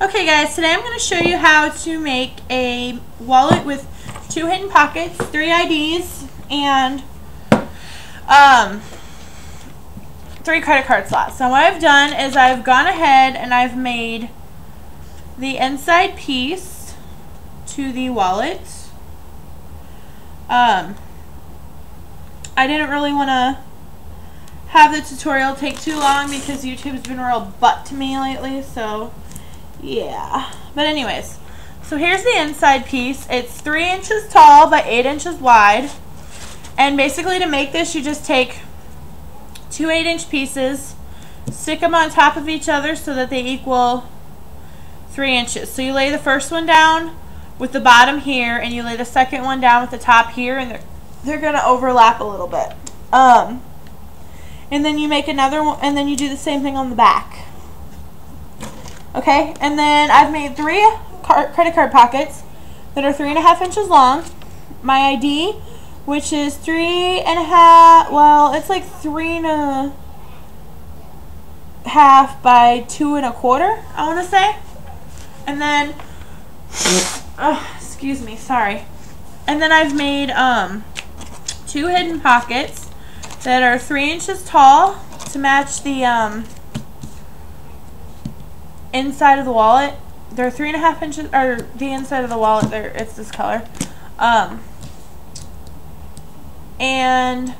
Okay guys, today I'm going to show you how to make a wallet with 2 hidden pockets, 3 IDs, and 3 credit card slots. So what I've done is I've gone ahead and I've made the inside piece to the wallet. I didn't really want to have the tutorial take too long because YouTube's been a real butt to me lately, so yeah. But anyways, so here's the inside piece. It's 3 inches tall by 8 inches wide. And basically to make this, you just take 2 8-inch pieces, stick them on top of each other so that they equal 3 inches. So you lay the first one down with the bottom here, and you lay the second one down with the top here, and they're going to overlap a little bit. And then you make another one, and then you do the same thing on the back. Okay, and then I've made 3 credit card pockets that are 3.5 inches long. My ID, which is 3.5, well, it's like 3.5 by 2.25, I want to say. And then, excuse me, sorry. And then I've made 2 hidden pockets that are 3 inches tall to match the inside of the wallet. They're 3.5 inches, or the inside of the wallet, it's this color. And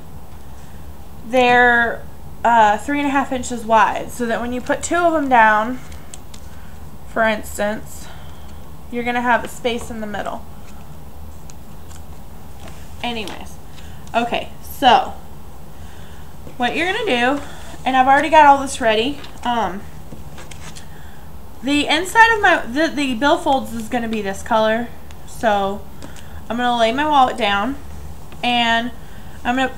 they're 3.5 inches wide, so that when you put 2 of them down, for instance, you're gonna have a space in the middle. Anyways, okay, so what you're gonna do, and I've already got all this ready. The inside of the billfolds is gonna be this color, so I'm gonna lay my wallet down, and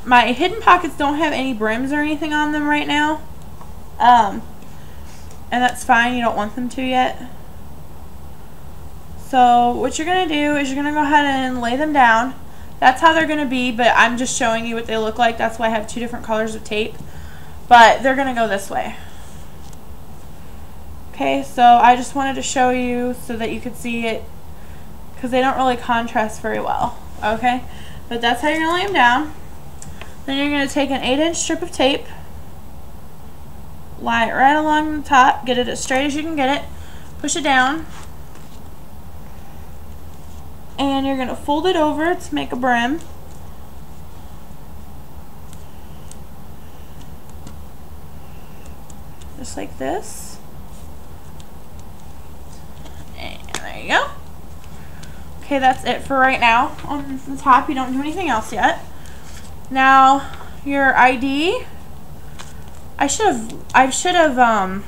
my hidden pockets don't have any brims or anything on them right now, and that's fine. You don't want them to yet. So what you're gonna do is you're gonna go ahead and lay them down. That's how they're gonna be, but I'm just showing you what they look like. That's why I have 2 different colors of tape, but they're gonna go this way. Okay, so I just wanted to show you so that you could see it, because they don't really contrast very well. Okay, but that's how you're gonna lay them down. Then you're gonna take an 8-inch strip of tape, lie it right along the top, get it as straight as you can get it, push it down, and you're gonna fold it over to make a brim. Just like this. And there you go. Okay, that's it for right now. On the top, you don't do anything else yet. Now, your ID, I should have, I'm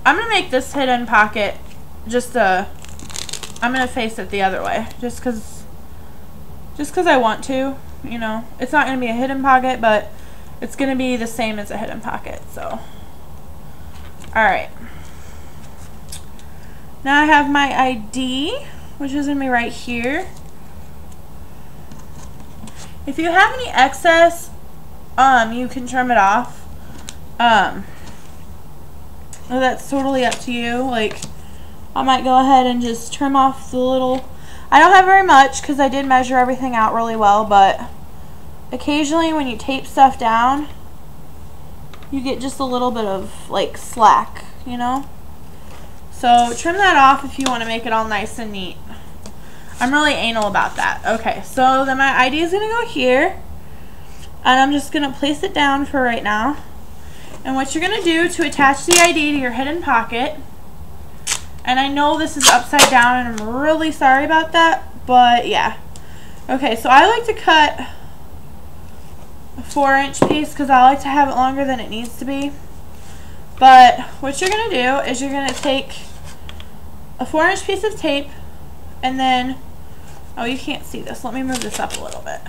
gonna make this hidden pocket I'm gonna face it the other way, just cause I want to, you know. It's not gonna be a hidden pocket, but it's gonna be the same as a hidden pocket, so. Alright. Now I have my ID, which is gonna be right here. If you have any excess, you can trim it off. That's totally up to you. Like, I might go ahead and just trim off the little, I don't have very much because I did measure everything out really well, but occasionally when you tape stuff down, you get just a little bit of like slack, you know? So trim that off if you want to make it all nice and neat. I'm really anal about that. Okay, so then my ID is going to go here, and I'm just going to place it down for right now. And what you're going to do to attach the ID to your hidden pocket, and I know this is upside down and I'm really sorry about that, but yeah. Okay, so I like to cut a 4-inch piece because I like to have it longer than it needs to be. But what you're going to do is you're going to take a 4-inch piece of tape, and then, oh, you can't see this. Let me move this up a little bit.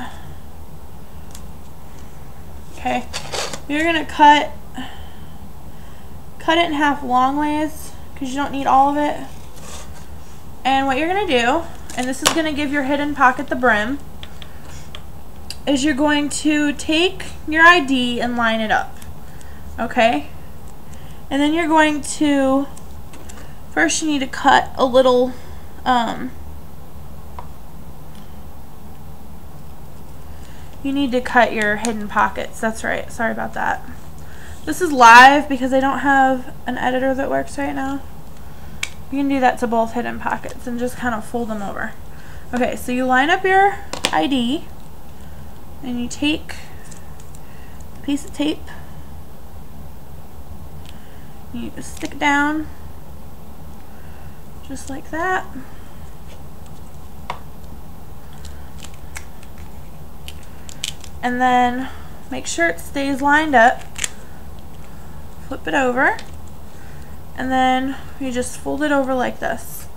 Okay, you're going to cut it in half long ways because you don't need all of it. And what you're going to do, and this is going to give your hidden pocket the brim, is you're going to take your ID and line it up. Okay? And then you're going to, first you need to cut a little, you need to cut your hidden pockets. That's right, sorry about that. This is live because I don't have an editor that works right now. You can do that to both hidden pockets and just kind of fold them over. Okay, so you line up your ID and you take a piece of tape, you stick it down just like that. And then make sure it stays lined up. Flip it over, and then you just fold it over like this.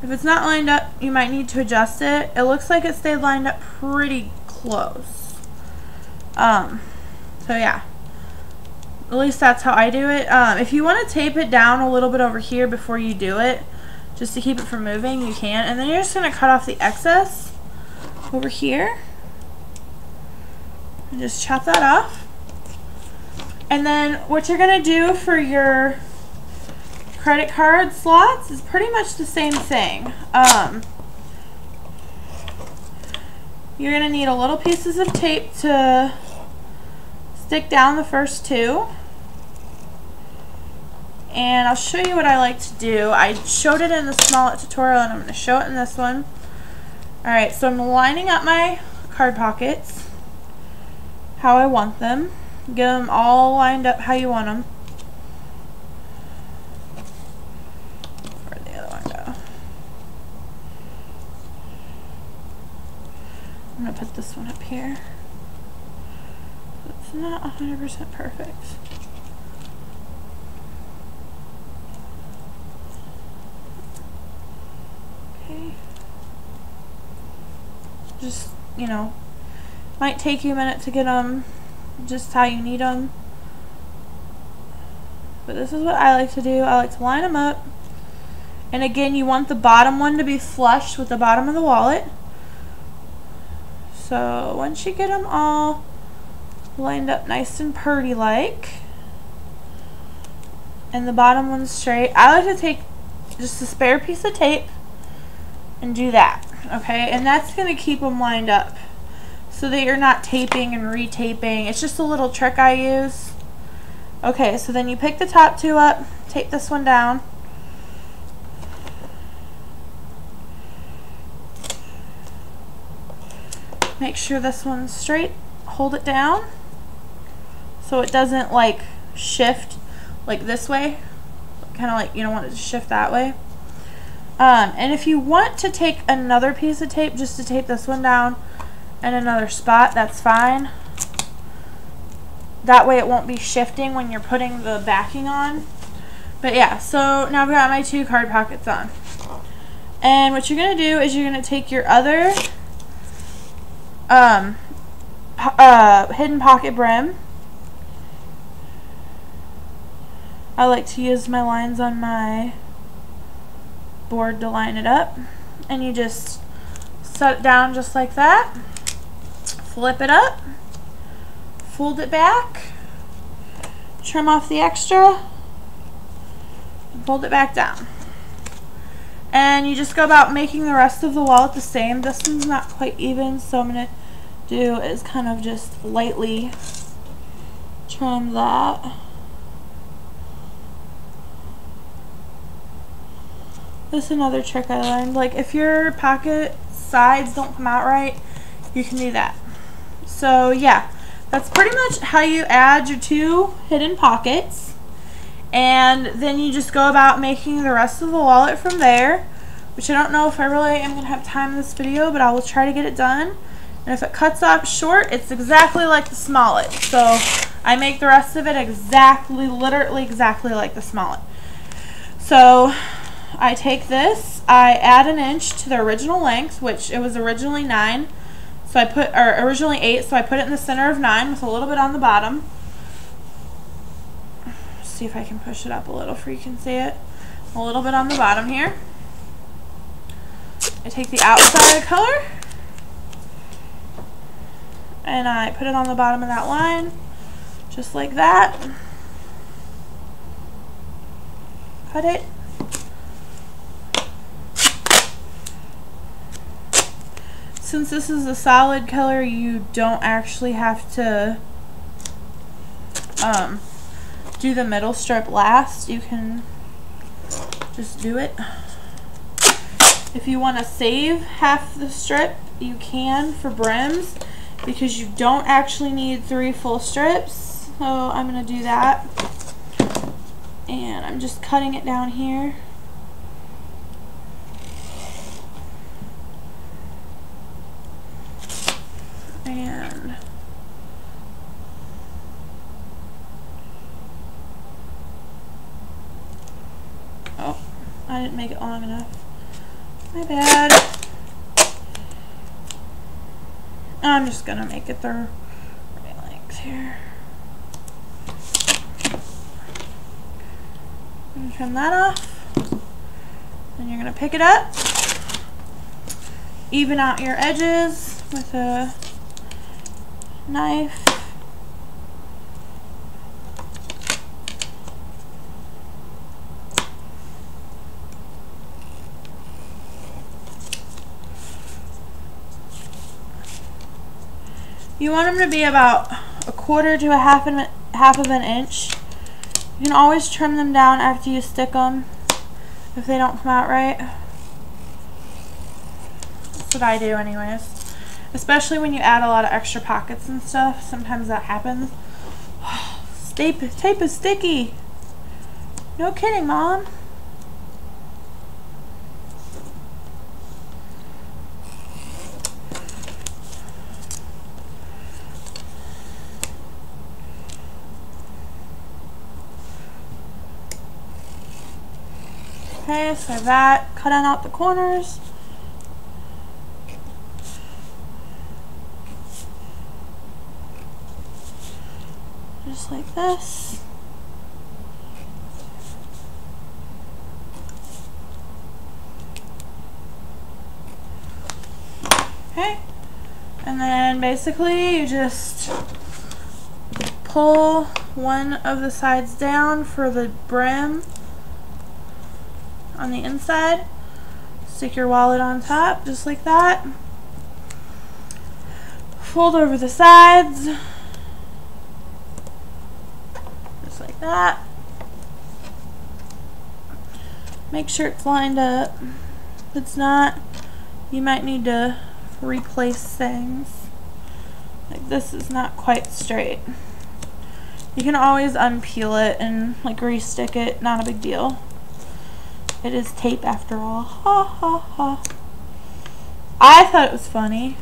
If it's not lined up, you might need to adjust it. It looks like it stayed lined up pretty close. So yeah, at least that's how I do it. If you want to tape it down a little bit over here before you do it, just to keep it from moving, you can. And then you're just going to cut off the excess over here and just chop that off. And then what you're going to do for your credit card slots is pretty much the same thing. You're going to need a little pieces of tape to stick down the first two. And I'll show you what I like to do. I showed it in the Smallets tutorial and I'm going to show it in this one. Alright, so I'm lining up my card pockets how I want them. Get them all lined up how you want them. Where'd the other one go? I'm going to put this one up here. It's not 100% perfect. Okay. Just, you know, might take you a minute to get them just how you need them, but this is what I like to do. I like to line them up, and again, you want the bottom one to be flush with the bottom of the wallet. So once you get them all lined up nice and purty like, and the bottom one's straight, I like to take just a spare piece of tape and do that, okay? And that's going to keep them lined up so that you're not taping and retaping. It's just a little trick I use. Okay, so then you pick the top two up, tape this one down. Make sure this one's straight. Hold it down so it doesn't like shift like this way. Kind of like you don't want it to shift that way. And if you want to take another piece of tape just to tape this one down and another spot, that's fine. That way it won't be shifting when you're putting the backing on. But yeah, so now I've got my two card pockets on. And what you're going to do is you're going to take your other hidden pocket brim. I like to use my lines on my board to line it up. And you just set it down just like that. Flip it up, fold it back, trim off the extra, and fold it back down. And you just go about making the rest of the wallet the same. This one's not quite even, so I'm going to do is kind of just lightly trim that. This is another trick I learned. Like if your pocket sides don't come out right, you can do that. So yeah, that's pretty much how you add your two hidden pockets, and then you just go about making the rest of the wallet from there, which I don't know if I really am going to have time in this video, but I will try to get it done. And if it cuts off short, it's exactly like the Smallets. So I make the rest of it exactly, literally exactly like the Smallets. So I take this, I add an inch to the original length, which it was originally 9. So I put, or originally 8, so I put it in the center of 9 with a little bit on the bottom. See if I can push it up a little so you can see it. A little bit on the bottom here. I take the outside color and I put it on the bottom of that line. Just like that. Cut it. Since this is a solid color, you don't actually have to do the middle strip last. You can just do it. If you want to save half the strip, you can for brims, because you don't actually need 3 full strips. So I'm going to do that. And I'm just cutting it down here. And oh, I didn't make it long enough. My bad. I'm just gonna make it the right length here. I'm gonna trim that off. Then you're gonna pick it up, even out your edges with a knife. You want them to be about 1/4 to a half of an inch. You can always trim them down after you stick them if they don't come out right. That's what I do anyways. Especially when you add a lot of extra pockets and stuff. Sometimes that happens. Tape is sticky. No kidding, Mom. Okay, so that, cutting out the corners. Just like this. Okay, and then basically you just pull one of the sides down for the brim on the inside. Stick your wallet on top, just like that. Fold over the sides, just like that. Make sure it's lined up. If it's not, you might need to replace things. Like this is not quite straight. You can always unpeel it and like re-stick it, not a big deal. It is tape after all. Ha ha ha. I thought it was funny.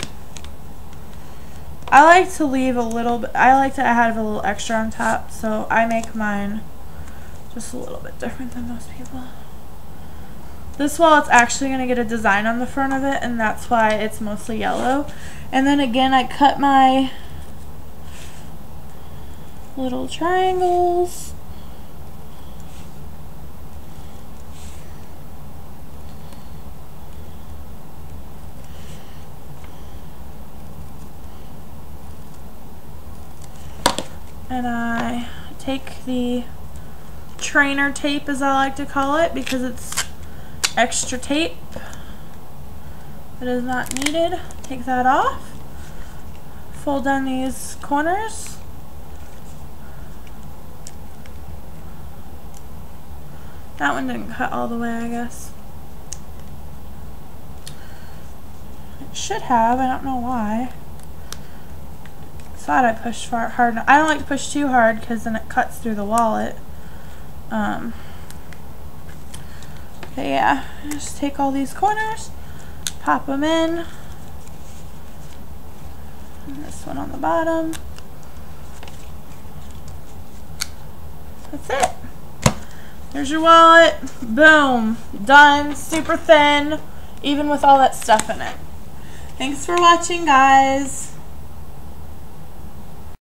I like to leave a little bit, I like to have a little extra on top, so I make mine just a little bit different than most people. This wallet's actually going to get a design on the front of it, and that's why it's mostly yellow. And then again, I cut my little triangles. And I take the trainer tape, as I like to call it, because it's extra tape that is not needed. Take that off. Fold down these corners. That one didn't cut all the way, I guess. It should have, I don't know why. Thought I pushed hard enough. I don't like to push too hard because then it cuts through the wallet. Okay, yeah, just take all these corners, pop them in, and this one on the bottom. That's it. There's your wallet. Boom, done. Super thin, even with all that stuff in it. Thanks for watching, guys.